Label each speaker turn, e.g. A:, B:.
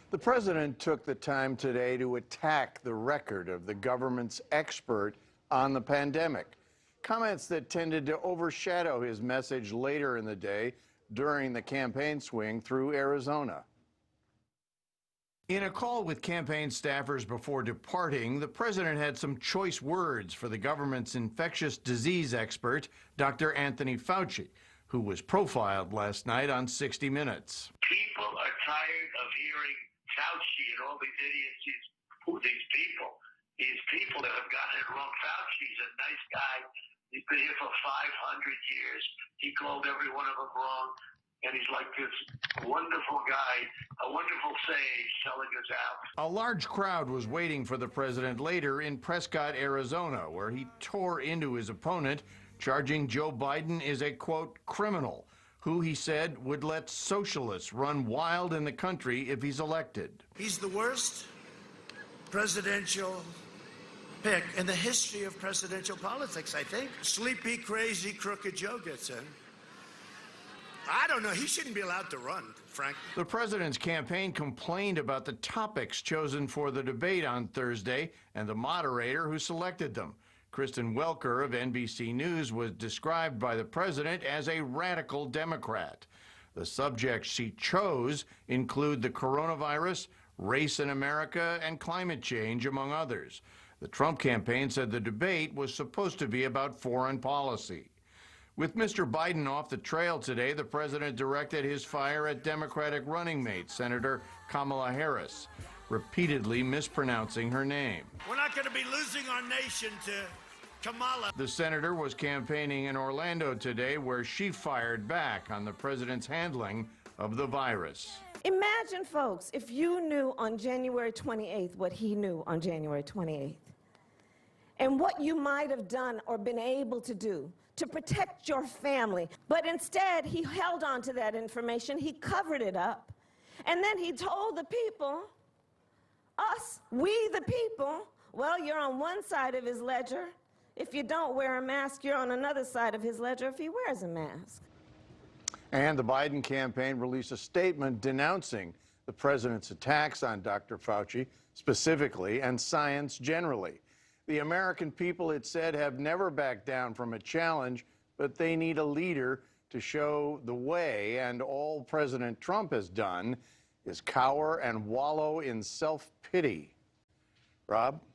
A: The president took the time today to attack the record of the government's expert on the pandemic. Comments that tended to overshadow his message later in the day during the campaign swing through Arizona. In a call with campaign staffers before departing, the president had some choice words for the government's infectious disease expert, Dr. Anthony Fauci, who was profiled last night on 60 Minutes.
B: People are tired of hearing Fauci and all these idiots, these people that have gotten it wrong. Fauci's a nice guy. He's been here for 500 years. He called every one of them wrong. And he's like this wonderful guy, a wonderful sage telling us out.
A: A large crowd was waiting for the president later in Prescott, Arizona, where he tore into his opponent, charging Joe Biden is a, quote, criminal, who he said would let socialists run wild in the country if he's elected.
C: He's the worst presidential pick in the history of presidential politics, I think. Sleepy, crazy, crooked Joe gets in. I don't know. He shouldn't be allowed to run, frankly.
A: The president's campaign complained about the topics chosen for the debate on Thursday and the moderator who selected them. Kristen Welker of NBC News was described by the president as a radical Democrat. The subjects she chose include the coronavirus, race in America, and climate change, among others. The Trump campaign said the debate was supposed to be about foreign policy. With Mr. Biden off the trail today, the president directed his fire at Democratic running mate, Senator Kamala Harris, repeatedly mispronouncing her name.
C: We're not going to be losing our nation to Kamala.
A: The senator was campaigning in Orlando today, where she fired back on the president's handling of the virus.
D: Imagine, folks, if you knew on January 28th what he knew on January 28th, and what you might have done or been able to do to protect your family. But instead, he held on to that information, he covered it up, and then he told the people, us, we the people, well, you're on one side of his ledger. If you don't wear a mask, you're on another side of his ledger if he wears a mask.
A: And the Biden campaign released a statement denouncing the president's attacks on Dr. Fauci specifically and science generally. The American people, it said, have never backed down from a challenge, but they need a leader to show the way, and all President Trump has done is cower and wallow in self-pity. Rob?